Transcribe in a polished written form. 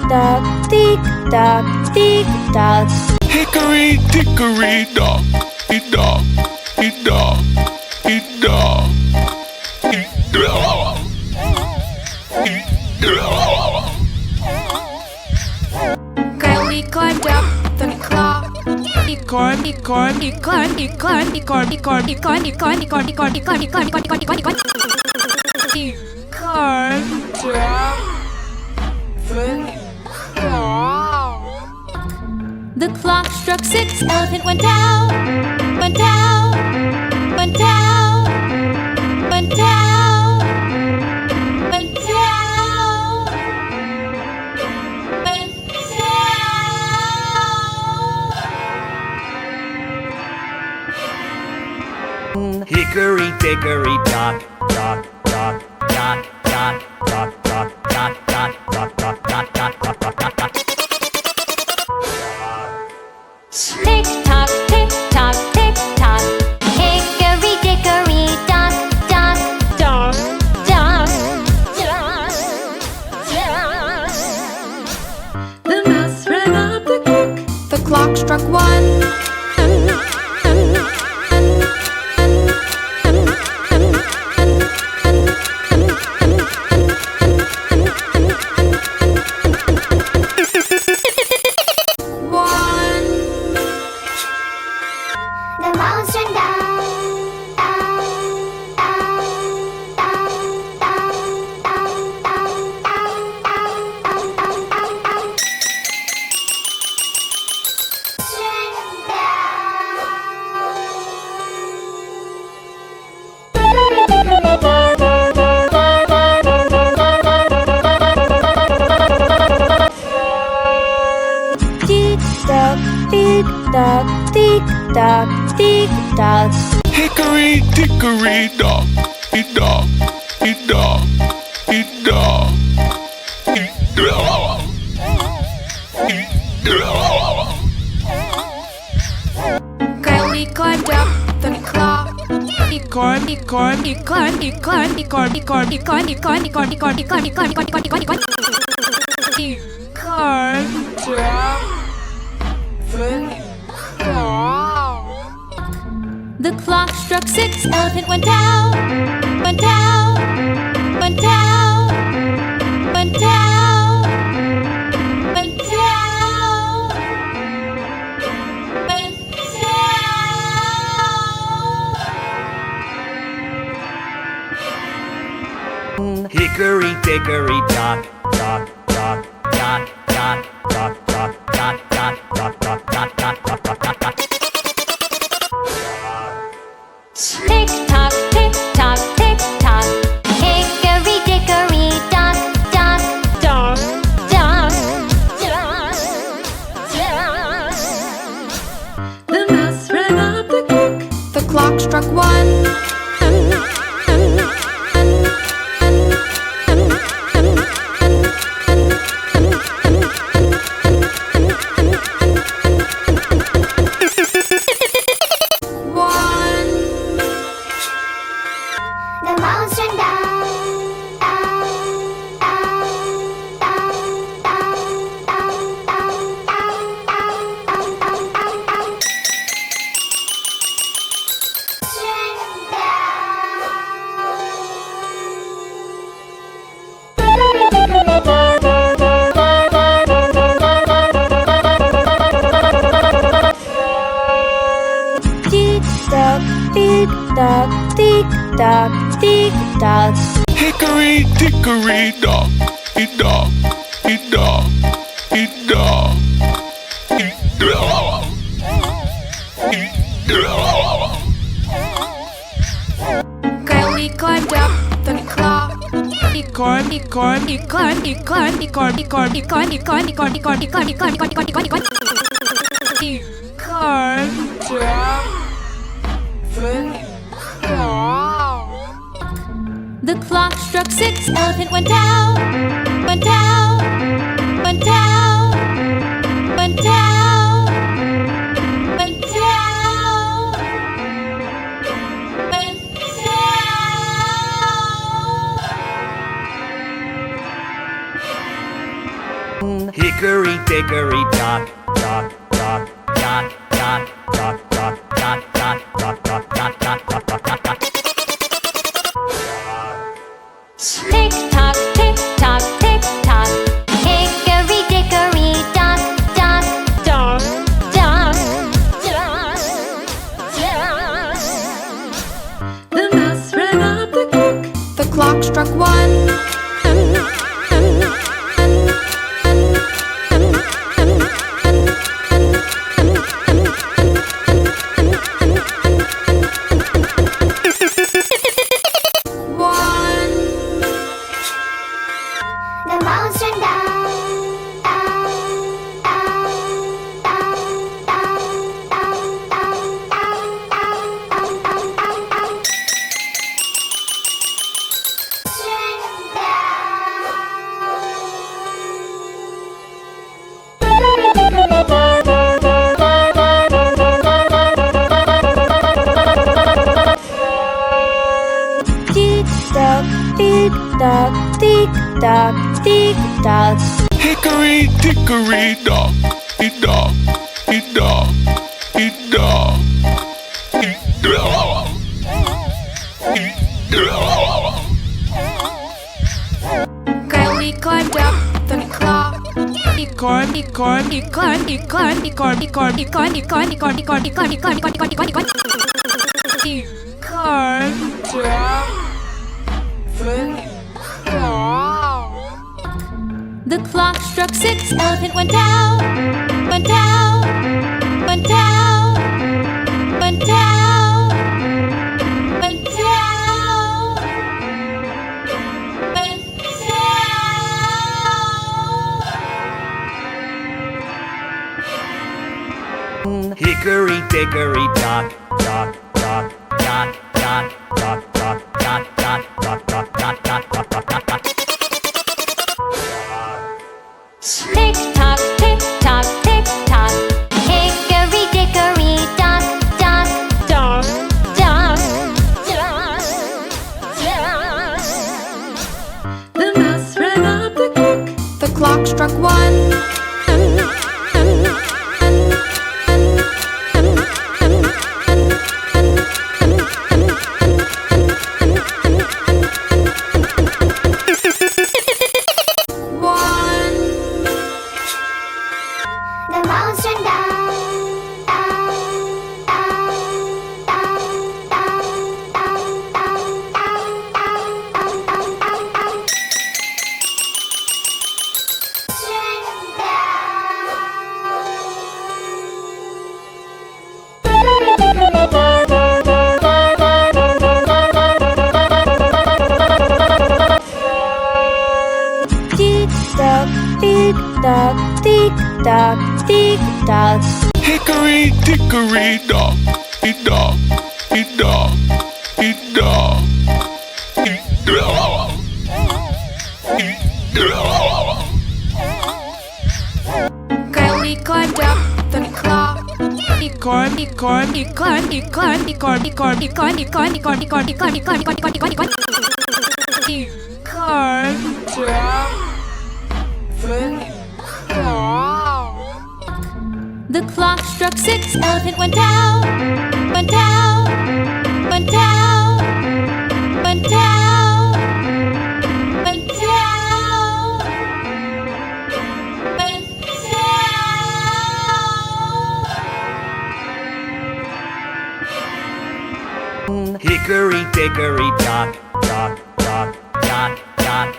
tock, tick tock, tick tock. Hickory Dickory Dock, dock, dock, dock, Kylie climbed up the clock. He climbed, he climbed, he climbed, he climbed, he climbed, he climbed, he climbed, he climbed, he climbed, he climbed, he climbed, he climbed, he climbed, he climbed, he climbed. He climbed up the clock. The clock struck 6. Elephant went down, went down, went down, went down, went down, went down. Hickory Dickory Dock, dock, dock, dock, dock, dock, dock, dock, dock, dock, dock, dock, dock, dock, dock, dock. Tick tock, tick tock, tick tock. Hickory dickory dock, dock, dock, dock, dock, dock. The mouse ran up the clock. The clock struck 1. The mouse ran down, down, down, down, down, down, down, down, down, down, down, down. Tick tock, tick tock, tick tock, tick tock. Hickory Dickory Dock, dock, dock, dock, Kylie climbed up the clock. He climbed, he climbed, he climbed, he climbed, he climbed, he climbed, he climbed, he climbed, he climbed, he climbed, he climbed, he climbed, he climbed, he climbed, he climbed. He climbed up the clock. The clock struck 6. Elephant went down, went down, went down, went down, went down, went down. Hickory Dickory Dock, dock, dock, dock, dock, dock, dock, dock, dock, dock, dock, dock, dock, dock, dock, dock. Tick tock, tick tock, tick tock. Hickory dickory dock, dock, dock, dock, dock, dock. The mouse ran up the clock. The clock struck 1. The mouse ran down, down, down, down, down, down, down, down, down, down, down, down, down. Tick tock, tick tock, tick tock, tick tock. Hickory Dickory Dock, dock, dock, dock, Kylie climbed up the clock. He climbed, he climbed, he climbed, he climbed, he climbed, he climbed, he climbed, he climbed, he climbed, he climbed, he climbed, he climbed, he climbed, he climbed, he climbed, he climbed. He climbed up the clock. The clock struck 6. Elephant went down, went down, went down, went down, went down, went down. Hickory Dock, Dock, Dock, Dock, Dock, Dock, Dock, Dock, Dock, Dock, Dock, Dock, Dock, Dock, Dock, Dock. Tick tock, tick tock, tick tock. Hickory dickory dock, dock, dock, dock, dock, dock. The mouse ran up the clock. The clock struck one. The mouse ran down, down, down, down, down, down, down, down, down, down, down, down, down. Tick tock, tick tock, tick tock. Hickory Dickory Dock, Dock, Dock, Dock, Kylie climbed up the clock. He climbed, he climbed, he climbed, he climbed, he climbed, he climbed, he climbed, he climbed, he climbed, he climbed, he climbed, he climbed, he climbed, he climbed, he climbed, he climbed. He climbed up the clock. The clock struck 6, elephant went down, went down, went down, went down, went down, went down. Hickory Dickory Dock, Dock, Dock, Dock, Dock, Dock, Dock, Dock, Dock, Dock, Dock, Dock, Dock, Dock, Dock, Dock. Tick tock, tick tock, tick tock. Hickory dickory dock, dock, dock, dock, dock, dock. The mouse ran up the clock. The clock struck one. The mouse ran down, down, down, down, down, down, down, down, down, down, down, down, down. Tick tock, tick tock, tick tock, tick tock. Hickory Dickory Dock, Dock, Dock, Dock, Kylie climbed up the clock. He climbed, he climbed, he climbed, he climbed, he climbed, he climbed, he climbed, he climbed, he climbed, he climbed, he climbed, he climbed, he climbed, he climbed, he climbed, he climbed. He climbed up the clock. The clock struck 6, elephant went down, went down, went down, went down, went down, went down. Hickory Dickory Dock, Dock, Dock, Dock, Dock,